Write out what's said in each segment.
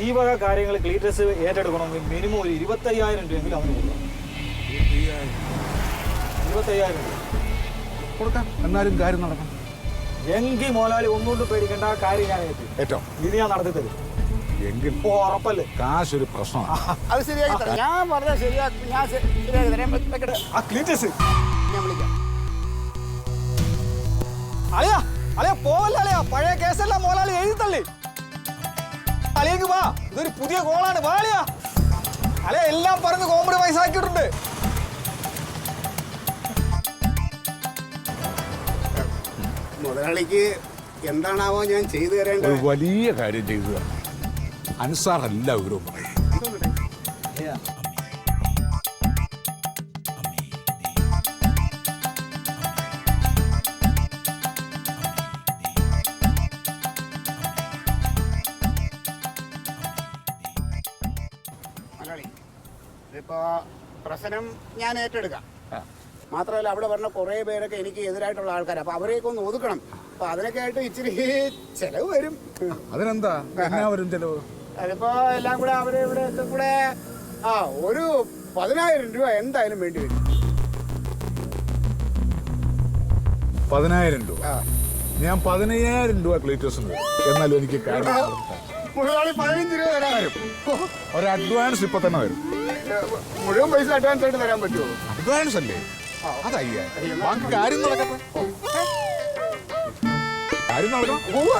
ഈ വക കാര്യങ്ങൾ ക്ലീറ്റസ് ഏറ്റെടുക്കണമെങ്കിൽ മിനിമം ഒരു 25,000 രൂപയെങ്കിലും അവന് കൊടുക്കണം. 25,000 രൂപ കൊടുക്കാം. എന്നാലും കാര്യം നടക്കണം. എങ്കിൽ മുതലാളി ഒന്നുകൊണ്ട് പേടിക്കേണ്ട. ആ കാര്യം ഞാൻ ഏറ്റവും ഇത് ഞാൻ നടത്തി തരും. എങ്കിൽ ഉറപ്പല്ലേ? കാശൊരു പ്രശ്നമാണ്. അത് ശരിയാക്കി തരാം. ഞാൻ പറഞ്ഞാൽ ശരിയാക്കി. ഞാൻ ശരിയാക്കി തരാം. ആ ക്ലീറ്റസ് ഞാൻ വിളിക്കാം. അളിയാ അളിയാ പോവല്ല അളിയാ. പഴയ കേസെല്ലാം മുതലാളി എഴുതി തള്ളി. അളിയേക്ക് വാ, ഇതൊരു പുതിയ കോളാണ്. വാ അളിയാ. അളിയാ എല്ലാം പറഞ്ഞ് കോംപ്രമൈസ് ആക്കിയിട്ടുണ്ട്. മുതലാളിക്ക് എന്താണാവോ ഞാൻ ചെയ്തു തരേണ്ടത്? ഒരു വലിയ കാര്യം ചെയ്തു തരണം. അൻസാർ എല്ലാവരും പറയും. മുതലാളി ഇതിപ്പോ പ്രശ്നം ഞാൻ ഏറ്റെടുക്കാം. മാത്രമല്ല അവിടെ പറഞ്ഞ കുറേ പേരൊക്കെ എനിക്ക് എതിരായിട്ടുള്ള ആൾക്കാർ. അപ്പൊ അവരെയൊക്കെ ഒന്ന് ഒതുക്കണം. അപ്പൊ അതിനൊക്കെ ആയിട്ട് ഇച്ചിരി ചെലവ് വരും. അതിനെന്താ വരും ചെലവ്? അതിപ്പോ എല്ലാം കൂടെ അവരെ ഇവിടെ കൂടെ ഒരു 10,000 രൂപ എന്തായാലും വേണ്ടി വരും. 10,000 രൂപ. ഞാൻ 15,000 രൂപ ക്ലീറ്റസിന്. എന്നാലും എനിക്ക് മുതലാളി 15 രൂപ തരാൻ വരും. ഒരു അഡ്വാൻസ് ഇപ്പൊ തന്നെ വരും. മുഴുവൻ പൈസ അഡ്വാൻസ് ആയിട്ട് തരാൻ പറ്റുമോ? അഡ്വാൻസ് അല്ലേ? അതയ്യാ. ബാക്കി കാര്യം നടക്കട്ടെ. കാര്യം നടക്കണം.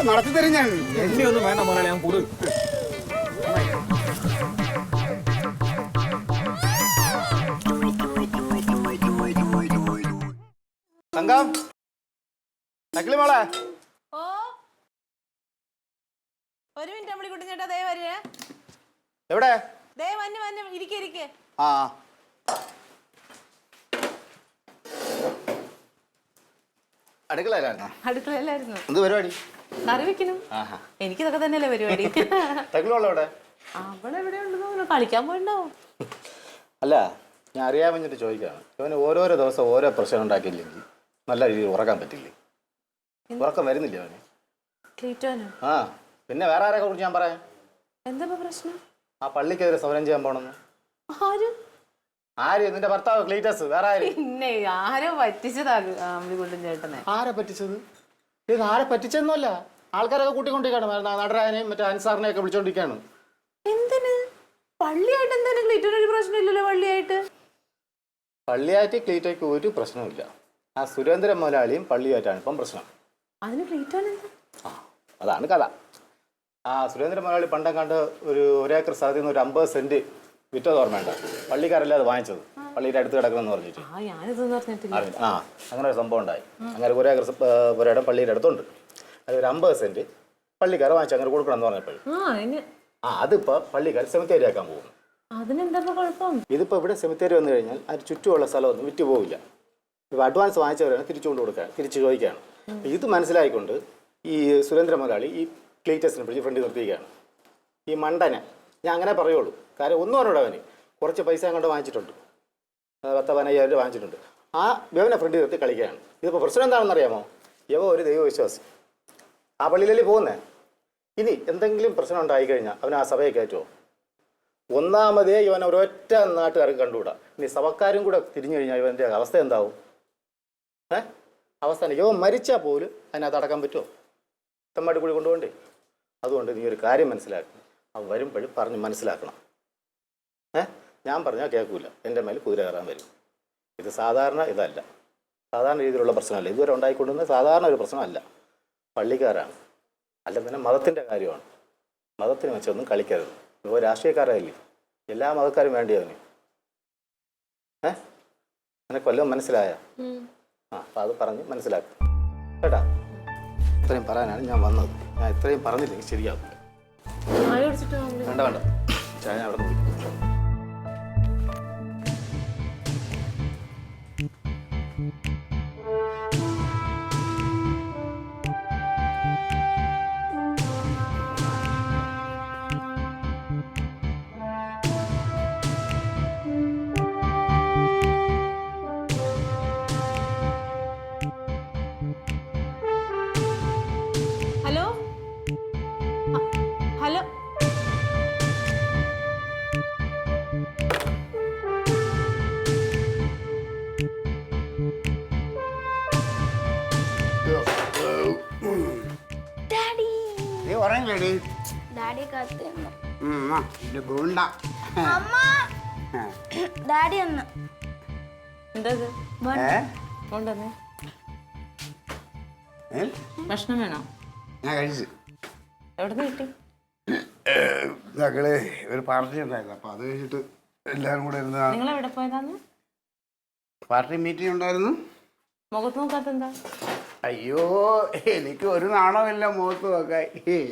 നടത്തി തരും ഞാൻ. എന്നെയൊന്നും വേണ്ട മുതലാളി, ഞാൻ കൂടു. സംഘം നക്കിളി മോളെ. ഓ ഒരു മിനിറ്റ് അമ്മളിക്കുട്ടി ചേട്ടാ, ദേ വരേ. എവിടെ? ദേ വന്ന് ഇരിക്കെ. ആ അടുക്കളയിലായിരുന്നോ? അടുക്കളയിലായിരുന്നു. എന്ത് പരിപാടി? കറി വെക്കണം. എനിക്കിതൊക്കെ തന്നെയല്ലേ പരിപാടി. തകിളുള്ള എവിടെ? അവളെ എവിടെ ഉണ്ടെന്ന് കളിക്കാൻ പോയിണ്ടാവും. അല്ല, ഞാൻ അറിയാൻ വേണ്ടിട്ട് ചോദിക്കുകയാണ്. ഇവന് ഓരോരോ ദിവസം ഓരോ പ്രശ്നം ഉണ്ടാക്കിയില്ലെങ്കിൽ നല്ല രീതിയിൽ ഉറക്കാൻ പറ്റില്ലേ? ഉറക്കം വരുന്നില്ല അവന്. ക്ലീറ്റോനോ? ആ പിന്നെ വേറെ ആരെ കുറിച്ച് ഞാൻ പറയാം. എന്താ പ്രശ്നം? ആ പള്ളിക്കെതിരെ സമരം ചെയ്യാൻ പോണെന്ന്. ആര്? നിന്റെ ഭർത്താവ് ക്ലീറ്റസ്. വേറെ ആര്? പിന്നെ ആരോ പറ്റിച്ചതാകും അമ്മളിക്കുട്ടി ചേട്ടനെ. ആരെ പറ്റിച്ചത്? ഇത് ആരെ പറ്റിച്ചെന്നല്ല, ആൾക്കാരൊക്കെ കൂട്ടിക്കൊണ്ടിരിക്കുകയാണ്. നടരാജനെയും മറ്റേ അൻസാറിനെയൊക്കെ വിളിച്ചോണ്ടിരിക്കുകയാണ്. എന്തിന്? പള്ളിയായിട്ട് എന്തായാലും ക്ലീറ്റോന് ഒരു പ്രശ്നമില്ലല്ലോ. പള്ളിയായിട്ട് ക്ലീറ്റോയ്ക്ക് ഒരു പ്രശ്നമില്ല. ആ സുരേന്ദ്രൻ മുതലാളിയും പള്ളിയായിട്ടാണ് ഇപ്പം പ്രശ്നം. അതിന് ക്ലീറ്റോൻ എന്താ? അതാണ് കഥ. ആ സുരേന്ദ്രൻ മുതലാളി പണ്ടം കണ്ട് ഒരു ഏക്കർ സ്ഥലത്ത് നിന്ന് ഒരു 50 സെന്റ് വിറ്റത് ഓർമ്മയുണ്ട? പള്ളിക്കാരല്ലേ അത് വാങ്ങിച്ചത്, പള്ളിയുടെ അടുത്ത് കിടക്കണമെന്ന് പറഞ്ഞിട്ട്. ആ അങ്ങനെ ഒരു സംഭവം ഉണ്ടായി. അങ്ങനെ 1 ഏക്കർ പുരയിടം പള്ളിയുടെ അടുത്തുണ്ട്. അത് ഒരു 50 സെന്റ് പള്ളിക്കാർ വാങ്ങിച്ചു അങ്ങനെ കൊടുക്കണം എന്ന് പറഞ്ഞപ്പോഴും അതിപ്പോ പള്ളിക്കാർ സെമിത്തേരി ആക്കാൻ പോകും. ഇതിപ്പോ ഇവിടെ സെമിത്തേരി വന്നു കഴിഞ്ഞാൽ അതിന് ചുറ്റുമുള്ള സ്ഥലമൊന്നും വിറ്റ് പോവില്ല. ഇപ്പൊ അഡ്വാൻസ് വാങ്ങിച്ചവരാണ് തിരിച്ചുകൊണ്ട് കൊടുക്കാൻ, തിരിച്ചു ചോദിക്കുകയാണ്. ഇത് മനസ്സിലായിക്കൊണ്ട് ഈ സുരേന്ദ്ര മുതലാളി ഈ ക്ലീറ്റസിനെ പിടിച്ച് ഫ്രണ്ടിൽ നിർത്തിയിരിക്കുകയാണ്. ഈ മണ്ടനെ ഞാൻ അങ്ങനെ പറയുള്ളൂ. കാര്യം ഒന്നും പറഞ്ഞോട് അവന് കുറച്ച് പൈസ കൊണ്ട് വാങ്ങിച്ചിട്ടുണ്ട്, 10-15,000 രൂപ വാങ്ങിച്ചിട്ടുണ്ട്. ആ ഇവനെ ഫ്രണ്ടിൽ നിർത്തി കളിക്കുകയാണ്. ഇതിപ്പോൾ പ്രശ്നം എന്താണെന്ന് അറിയാമോ? ഇവ ഒരു ദൈവവിശ്വാസി, ആ പള്ളിയിലല്ലേ പോകുന്നേ. ഇനി എന്തെങ്കിലും പ്രശ്നം ഉണ്ടായിക്കഴിഞ്ഞാൽ അവൻ ആ സഭയെ കയറ്റുമോ? ഒന്നാമതേ ഇവൻ ഒരൊറ്റ നാട്ടുകാർക്ക് കണ്ടുകൂടാ. ഇനി സഭക്കാരും കൂടെ തിരിഞ്ഞു കഴിഞ്ഞാൽ ഇവൻ്റെ അവസ്ഥ എന്താവും? അവസ്ഥ ഇവൻ മരിച്ചാൽ പോലും അതിനകത്ത് അടക്കാൻ പറ്റുമോ? തമ്മാടി കൂടി കൊണ്ടുപോകണ്ടേ? അതുകൊണ്ട് നീ ഒരു കാര്യം മനസ്സിലാക്കണം. അവൻ വരുമ്പോഴും പറഞ്ഞ് മനസ്സിലാക്കണം. ഞാൻ പറഞ്ഞാൽ കേൾക്കൂല, എൻ്റെ മേൽ കുതിര കയറാൻ വരും. ഇത് സാധാരണ ഇതല്ല, സാധാരണ രീതിയിലുള്ള പ്രശ്നമല്ല. ഇതുവരെ ഉണ്ടായിക്കൊണ്ടുവന്ന സാധാരണ ഒരു പ്രശ്നമല്ല. പള്ളിക്കാരാണ്, അല്ല തന്നെ മതത്തിൻ്റെ കാര്യമാണ്. മതത്തിന് വെച്ചൊന്നും കളിക്കരുത്. ഇപ്പോൾ രാഷ്ട്രീയക്കാരല്ലേ, എല്ലാ മതക്കാരും വേണ്ടി അവന്. നിനക്ക് വല്ലതും മനസ്സിലായ? അപ്പം അത് പറഞ്ഞ് മനസ്സിലാക്കും കേട്ടാ. ഇത്രയും പറയാനാണ് ഞാൻ വന്നത്. ഞാൻ ഇത്രയും പറഞ്ഞില്ലെങ്കിൽ ശരിയാവില്ല. വേണ്ട വേണ്ട, ചായ അവിടെ നിന്ന് വിളിക്കും. ഹലോ ഹലോ നീ ഉറങ്ങില്ലേടി? ഡാഡി കാത്തിരുന്നു. ഇത് ഗുണ്ട. അമ്മ ഡാഡി ഒന്ന് എന്താ ഇത്? ഏ? കൊണ്ടുവന്നേ. ഏ? ഭക്ഷണം വേണോ? ഞാൻ കഴിച്ചു. എവിടെ നിന്ന് കിട്ടി? ഞങ്ങള് ഒരു പാർട്ടി ഉണ്ടായിരുന്നു, അപ്പൊ അത് കഴിഞ്ഞിട്ട് എല്ലാരും കൂടെ ഇരുന്ന നിങ്ങൾ എവിടെ പോയതാന്ന്? പാർട്ടി മീറ്റിംഗ് ഉണ്ടായിരുന്നു. മുഖത്ത് നോക്കാത്ത എന്താ? അയ്യോ, എനിക്ക് ഒരു നാണമില്ല മുഖത്ത് നോക്കാൻ.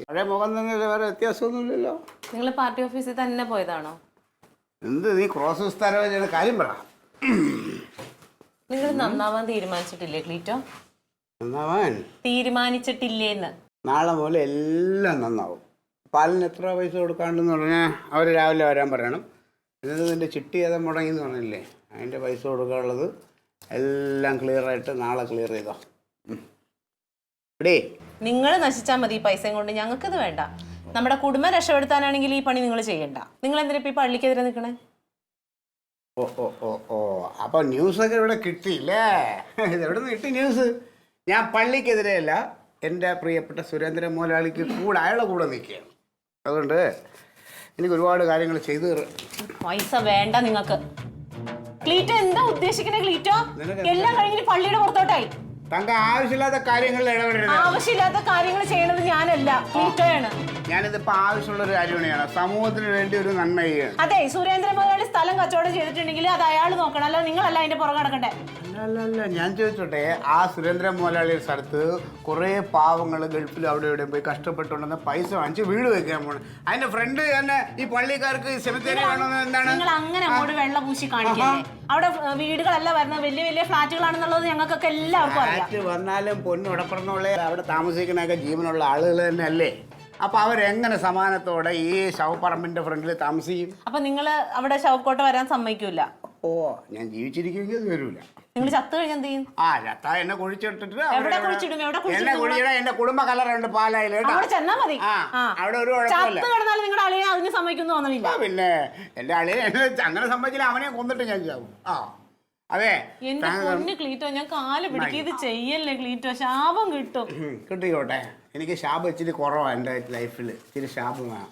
പഴയ മുഖം തന്നെ വേറെ വ്യത്യാസമൊന്നുമില്ലല്ലോ. നിങ്ങൾ പാർട്ടി ഓഫീസിൽ തന്നെ പോയതാണോ? എന്ത് നീ ക്രോസ് വിസ്താരം ചെയ്യുന്ന കാര്യം പറ. നിങ്ങൾ നന്നാവാൻ തീരുമാനിച്ചിട്ടില്ലേ ക്ലീറ്റോ? നന്നാവാൻ തീരുമാനിച്ചിട്ടില്ലേന്ന്? നാളെ മുതൽ എല്ലാം നന്നാവും. പാലിന് എത്ര പൈസ കൊടുക്കാണ്ടെന്ന് പറഞ്ഞാൽ അവർ രാവിലെ വരാൻ പറയണം. എന്നിട്ട് നിൻ്റെ ചിട്ടി ഏതാ മുടങ്ങിയെന്ന് പറഞ്ഞില്ലേ, അതിൻ്റെ പൈസ കൊടുക്കാനുള്ളത് എല്ലാം ക്ലിയറായിട്ട് നാളെ ക്ലിയർ ചെയ്തോ. എടേ, നിങ്ങൾ നശിച്ചാൽ മതി ഈ പൈസയും കൊണ്ട്, ഞങ്ങൾക്കത് വേണ്ട. നമ്മുടെ കുടുംബം രക്ഷപ്പെടുത്താനാണെങ്കിൽ ഈ പണി നിങ്ങൾ ചെയ്യണ്ട. നിങ്ങൾ എന്തിനാ ഇപ്പം ഈ പള്ളിക്കെതിരെ നിൽക്കണേ? ഓ ഓ ഓ ഓ അപ്പോൾ ന്യൂസൊക്കെ ഇവിടെ കിട്ടിയില്ലേ? ഇതെവിടെ നിന്ന് കിട്ടി ന്യൂസ്? ഞാൻ പള്ളിക്കെതിരെയല്ല, എൻ്റെ പ്രിയപ്പെട്ട സുരേന്ദ്രൻ മുതലാളിക്ക് കൂടെ അയാളെ കൂടെ നിൽക്കുകയാണ്. അതുകൊണ്ട് എനിക്ക് ഒരുപാട് കാര്യങ്ങൾ ചെയ്തു പൈസ വേണ്ട നിങ്ങൾക്ക്. ക്ലീറ്റോ എന്താ ഉദ്ദേശിക്കണേ? ക്ലീറ്റോ എല്ലാം കഴിഞ്ഞിട്ട് പള്ളിയുടെ പുറത്തോട്ടായി. തങ്ക ആവശ്യമില്ലാത്ത കാര്യങ്ങളിൽ ഇടപെടരുത്. ആവശ്യമില്ലാത്ത കാര്യങ്ങൾ ചെയ്യണത് ഞാനല്ല, ക്ലീറ്റോയാണ്. ഞാനിതിപ്പോൾ ആവശ്യമുള്ള ഒരു കാര്യമാണ്, സമൂഹത്തിന് വേണ്ടി ഒരു നന്മ ചെയ്യാണ്. അതെ, സുരേന്ദ്രൻ മുതലാളി സ്ഥലം കച്ചവടം ചെയ്തിട്ടുണ്ടെങ്കിൽ അത് അയാൾ നോക്കണം, അല്ല നിങ്ങളല്ല അതിന്റെ പുറകെ നടക്കണ്ടേ. അല്ല, ഞാൻ ചോദിച്ചോട്ടെ, ആ സുരേന്ദ്രൻ മുതലാളിയുടെ സ്ഥലത്ത് കുറേ പാവങ്ങൾ ഗൾഫിൽ അവിടെ എവിടെയും പോയി കഷ്ടപ്പെട്ടുണ്ടെന്ന് പൈസ വാങ്ങിച്ച് വീട് വെക്കാൻ പോകണം. അതിന്റെ ഫ്രണ്ട് തന്നെ ഈ പള്ളിക്കാർക്ക് സെമിത്തേരി വേണമെന്ന് എന്താണ്? നിങ്ങൾ അങ്ങനെ അങ്ങോട്ട് വെള്ള പൂശി കാണിക്കല്ലേ? അവിടെ വീടുകളല്ല വരുന്നത്, വലിയ വലിയ ഫ്ലാറ്റുകളാണെന്നുള്ളത് ഞങ്ങൾക്കൊക്കെ എല്ലാവർക്കും അറിയാം. ഫ്ലാറ്റ് വന്നാലും പൊന്നുടപ്പുറന്നുള്ള അവിടെ താമസിക്കണൊക്കെ ജീവനുള്ള ആളുകൾ തന്നെ അല്ലേ? അപ്പൊ അവരെങ്ങനെ സമാനത്തോടെ ഈ ശവപ്പറമ്പിന്റെ ഫ്രണ്ടിൽ താമസിക്കും? അപ്പൊ നിങ്ങൾ അവിടെ ശവക്കോട്ട വരാൻ സമ്മതിക്കൂല? ഓ, ഞാൻ ജീവിച്ചിരിക്കുമെങ്കിൽ അത് വരൂല. നിങ്ങൾ ചത്തു കഴിഞ്ഞാൽ എന്ത് ചെയ്യും? ആ, ചത്ത എന്നെ കുഴിച്ചിട്ടിട്ട് എവിടെ കുഴിച്ചിടും? എവിടെ എന്നെ കുഴിച്ചിടും? കുഴിച്ചിടാൻ എന്റെ കുടുംബ കലറുണ്ട് പാലായിൽ. അവിടെ ചെന്നാ മതി. അവിടെ ഒരു കുഴപ്പമില്ല. ചത്ത് കിടന്നാലും നിങ്ങളുടെ അളിയെ അതിന് സമ്മതിക്കുന്നു തോന്നണില്ല. പിന്നെ എന്റെ അളിയെ അങ്ങനെ സംഭവിച്ചില്ല, അവനെ കൊന്നിട്ട് ഞാൻ ചാവും. ആ അതെ, എന്റെ പൊന്ന് ക്ലീറ്റോ, ഞാൻ കാല് പിടിക്കുക, ഇത് ചെയ്യല്ലേ ക്ലീറ്റോ, ശാപം കിട്ടും. കിട്ടിക്കോട്ടെ, എനിക്ക് ശാപം ഇച്ചിരി കുറവാണ് എൻ്റെ ലൈഫിൽ, ഇച്ചിരി ശാപം വേണം.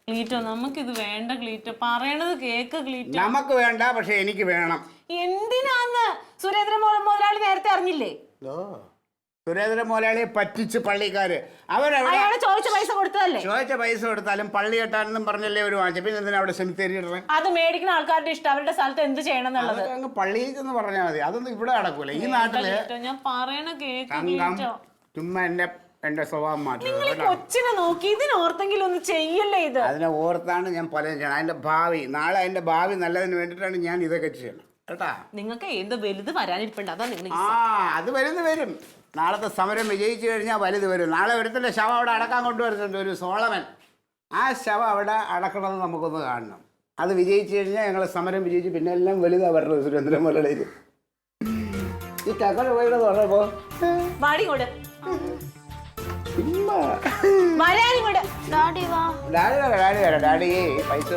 ക്ലീറ്റോ നമുക്കിത് വേണ്ട ക്ലീറ്റോ, പറയണത് കേക്ക് ക്ലീറ്റോ. നമുക്ക് വേണ്ട, പക്ഷെ എനിക്ക് വേണം. എന്തിനാന്ന്? സുരേന്ദ്രൻ മുതലാളി നേരത്തെ അറിഞ്ഞില്ലേ? സുരേന്ദ്രൻ മുതലാളിയെ പറ്റിച്ച് പള്ളിക്കാര് അയാള് ചോദിച്ച പൈസ കൊടുത്തതല്ലേ? ചോദിച്ച പൈസ കൊടുത്താലും പള്ളി കെട്ടാനെന്നും പറഞ്ഞല്ലേ ഒരു വാങ്ങിച്ചു. പിന്നെ എന്തിനാ അവിടെ സെമിത്തേരി ഇടണേ? അത് മേടിക്കുന്ന ആൾക്കാരുടെ ഇഷ്ടം, അവരുടെ സ്ഥലത്ത് എന്ത് ചെയ്യണം എന്നുള്ളത്. അങ്ങ് പള്ളിയിൽ എന്ന് പറഞ്ഞാൽ മതി, അതൊന്നും ഇവിടെ നടക്കൂല ഈ നാട്ടില്. ഞാൻ പറയണ കേക്ക് ക്ലീറ്റോ. ചുമ്മാ എന്റെ സ്വഭാവം മാറ്റും. നിങ്ങൾ കൊച്ചിനെ നോക്കി ഇതിനോർത്തെങ്കിലും ഒന്ന് ചെയ്യല്ലേ ഇത്? അതിനെ ഓർത്താണ് ഞാൻ പലതും ചെയ്യണം. അതിന്റെ ഭാവി, നാളെ അതിന്റെ ഭാവി നല്ലതിന് വേണ്ടിയിട്ടാണ് ഞാൻ ഇതൊക്കെ ചെയ്യണം കേട്ടാ. നിങ്ങൾക്ക് എന്ത് വലുത് വരാനിരിപ്പുണ്ട്, അതാ നിങ്ങൾ. അത് വരും. നാളത്തെ സമരം വിജയിച്ചു കഴിഞ്ഞാൽ വലുത് വരും. നാളെ ഒരുത്തൻ്റെ ശവം അവിടെ അടക്കാൻ കൊണ്ടുവരുന്നുണ്ട്, ഒരു സോളമൻ. ആ ശവം അവിടെ അടക്കണമെന്ന് നമുക്കൊന്ന് കാണണം. അത് വിജയിച്ചു കഴിഞ്ഞാൽ ഞങ്ങൾ സമരം വിജയിച്ച് പിന്നെ എല്ലാം വലുതാ വരുന്നത് സുരേന്ദ്രൻ മുതലാളിയിൽ. ഈ ചക്കര പോയിട്ട് പറഞ്ഞപ്പോ ഡാഡി വാ. ഡാഡി പൈസ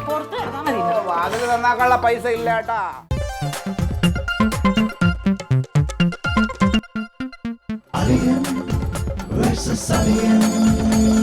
പുറത്ത് കിടന്നാ മതി. വാതിൽ നന്നാക്കാനുള്ള പൈസ ഇല്ല കേട്ടാ. Alien versus Alien.